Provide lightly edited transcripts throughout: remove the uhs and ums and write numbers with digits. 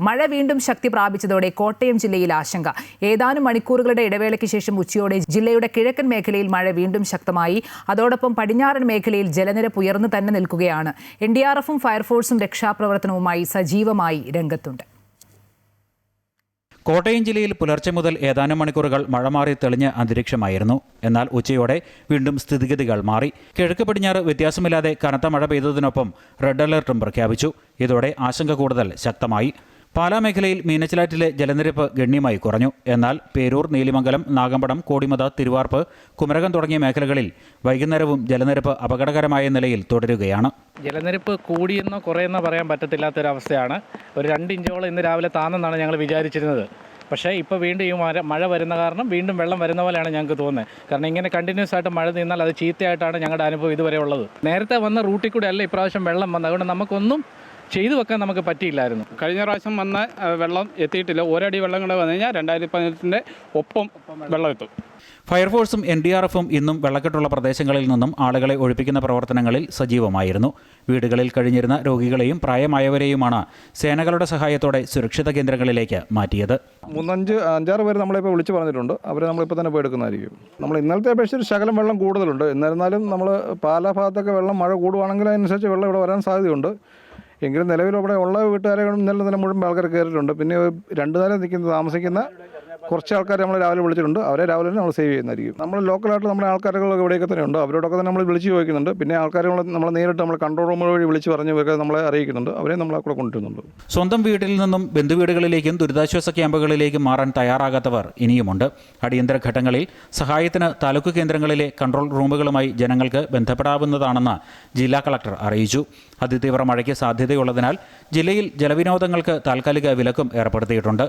മഴ വീണ്ടും ശക്തി പ്രാപിച്ചതോടെ കോട്ടയം ജില്ലയിൽ ആശങ്ക. ഏതാനും മണിക്കൂറുകളുടെ ഇടവേളയ്ക്ക് ശേഷം ഉച്ചയോടെ ജില്ലയുടെ കിഴക്കൻ മേഖലയിൽ മഴ വീണ്ടും ശക്തമായി. അതോടൊപ്പം പടിഞ്ഞാറൻ മേഖലയിൽ ജലനിരപ്പ് ഉയർന്നു തന്നെ നിൽക്കുകയാണ്. NDRFും ഫയർഫോഴ്സും രക്ഷാപ്രവർത്തനവുമായി സജീവമായി രംഗത്തുണ്ട്. കോട്ടയം ജില്ലയിൽ പുലർച്ചെ മുതൽ ഏതാനും മണിക്കൂറുകൾ മഴ മാറി തെളിഞ്ഞ അന്തരീക്ഷമായിരുന്നു. എന്നാൽ ഉച്ചയോടെ വീണ്ടും സ്ഥിതിഗതികൾ മാറി. കിഴക്ക് പടിഞ്ഞാറ് വ്യത്യാസമില്ലാതെ കനത്ത മഴ പെയ്തതിനൊപ്പം റെഡ് അലർട്ടും പ്രഖ്യാപിച്ചു. ഇതോടെ ആശങ്ക കൂടുതൽ ശക്തമായി. പാലാ മേഖലയിൽ മീനച്ചിലാറ്റിലെ ജലനിരപ്പ് ഗണ്യമായി കുറഞ്ഞു. എന്നാൽ പേരൂർ, നീലിമംഗലം, നാഗമ്പടം, കോടിമത, തിരുവാർപ്പ്, കുമരകം തുടങ്ങിയ മേഖലകളിൽ വൈകുന്നേരവും ജലനിരപ്പ് അപകടകരമായ നിലയിൽ തുടരുകയാണ്. ജലനിരപ്പ് കൂടിയെന്നോ കുറയെന്നോ പറയാൻ പറ്റത്തില്ലാത്തൊരവസ്ഥയാണ്. ഒരു 2 ഇഞ്ചോളം ഇന്ന് രാവിലെ താന്നെന്നാണ് ഞങ്ങൾ വിചാരിച്ചിരുന്നത്. പക്ഷേ ഇപ്പോൾ വീണ്ടും ഈ മഴ വരുന്ന കാരണം വീണ്ടും വെള്ളം വരുന്ന പോലെയാണ് ഞങ്ങൾക്ക് തോന്നുന്നത്. കാരണം ഇങ്ങനെ കണ്ടിന്യൂസ് ആയിട്ട് മഴ നിന്നാൽ അത് ചീത്തയായിട്ടാണ് ഞങ്ങളുടെ അനുഭവം ഇതുവരെ ഉള്ളത്. നേരത്തെ വന്ന റൂട്ടിൽ കൂടെ അല്ല ഇപ്രാവശ്യം വെള്ളം വന്നത്. അതുകൊണ്ട് നമുക്കൊന്നും ചെയ്തു വെക്കാൻ നമുക്ക് പറ്റിയില്ലായിരുന്നു. കഴിഞ്ഞ പ്രാവശ്യം വന്ന വെള്ളം എത്തിയിട്ടില്ല. ഒരടി വെള്ളം കൂടെ വന്നു കഴിഞ്ഞാൽ 2018 ഒപ്പം വെള്ളം എത്തും. ഫയർഫോഴ്സും NDRFും ഇന്നും വെള്ളക്കെട്ടുള്ള പ്രദേശങ്ങളിൽ നിന്നും ആളുകളെ ഒഴിപ്പിക്കുന്ന പ്രവർത്തനങ്ങളിൽ സജീവമായിരുന്നു. വീടുകളിൽ കഴിഞ്ഞിരുന്ന രോഗികളെയും പ്രായമായവരെയുമാണ് സേനകളുടെ സഹായത്തോടെ സുരക്ഷിത കേന്ദ്രങ്ങളിലേക്ക് മാറ്റിയത്. 5-6 പേര് നമ്മളിപ്പോൾ വിളിച്ചു പറഞ്ഞിട്ടുണ്ട്. അവരെ നമ്മളിപ്പോൾ തന്നെ പോയി എടുക്കുന്നതായിരിക്കും. നമ്മൾ ഇന്നലത്തെ അപേക്ഷിച്ച് ശകലം വെള്ളം കൂടുതലുണ്ട്. എന്നിരുന്നാലും നമ്മൾ പാലാ ഭാഗത്തൊക്കെ വെള്ളം മഴ കൂടുവാണെങ്കിൽ അതിനനുസരിച്ച് വെള്ളം ഇവിടെ വരാൻ സാധ്യതയുണ്ട്. എങ്കിലും നിലവിൽ ഇവിടെ ഉള്ള വീട്ടുകാരെ ഇന്നലെ തന്നെ മുഴുവൻ ആൾക്കാർ കയറിയിട്ടുണ്ട്. പിന്നെ 2 നേരം താമസിക്കുന്ന കുറച്ച് ആൾക്കാർ നമ്മൾ രാവിലെ വിളിച്ചിട്ടുണ്ട്. അവരെ രാവിലെ തന്നെ നമ്മൾ സേവ് ചെയ്യുന്നതായിരിക്കും. നമ്മൾ ലോക്കലായിട്ട് നമ്മുടെ ആൾക്കാരുകളൊക്കെ ഇവിടെയൊക്കെ തന്നെ ഉണ്ട്. അവരോടൊക്കെ തന്നെ നമ്മൾ വിളിച്ച് ചോദിക്കുന്നുണ്ട്. പിന്നെ ആൾക്കാർ നമ്മൾ നേരിട്ട് നമ്മൾ കൺട്രോൾ റൂം വഴി വിളിച്ച് പറഞ്ഞ് നമ്മളെ അറിയിക്കുന്നുണ്ട്. അവരെ നമ്മളെ കൂടെ കൊണ്ടുവരുന്നുണ്ട്. സ്വന്തം വീട്ടിൽ നിന്നും ബന്ധുവീടുകളിലേക്കും ദുരിതാശ്വാസ ക്യാമ്പുകളിലേക്കും മാറാൻ തയ്യാറാകാത്തവർ ഇനിയുമുണ്ട്. അടിയന്തര ഘട്ടങ്ങളിൽ സഹായത്തിന് താലൂക്ക് കേന്ദ്രങ്ങളിലെ കൺട്രോൾ റൂമുകളുമായി ജനങ്ങൾക്ക് ബന്ധപ്പെടാവുന്നതാണെന്ന് ജില്ലാ കളക്ടർ അറിയിച്ചു. അതിതീവ്ര മഴയ്ക്ക് സാധ്യതയുള്ളതിനാൽ ജില്ലയിൽ ജലവിനോദങ്ങൾക്ക് താൽക്കാലിക വിലക്കും ഏർപ്പെടുത്തിയിട്ടുണ്ട്.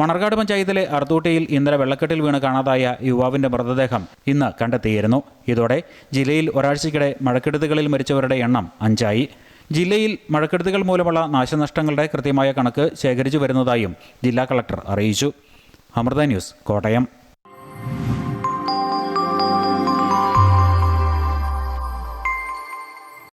മണർകാട് പഞ്ചായത്തിലെ അർത്തൂട്ടിയിൽ ഇന്നലെ വെള്ളക്കെട്ടിൽ വീണ് കാണാതായ യുവാവിന്റെ മൃതദേഹം ഇന്ന് കണ്ടെത്തിയിരുന്നു. ഇതോടെ ജില്ലയിൽ ഒരാഴ്ചയ്ക്കിടെ മഴക്കെടുതികളിൽ മരിച്ചവരുടെ എണ്ണം 5 ജില്ലയിൽ മഴക്കെടുതികൾ മൂലമുള്ള നാശനഷ്ടങ്ങളുടെ കൃത്യമായ കണക്ക് ശേഖരിച്ചു വരുന്നതായും ജില്ലാ കളക്ടർ അറിയിച്ചു. അമൃത ന്യൂസ്, കോട്ടയം.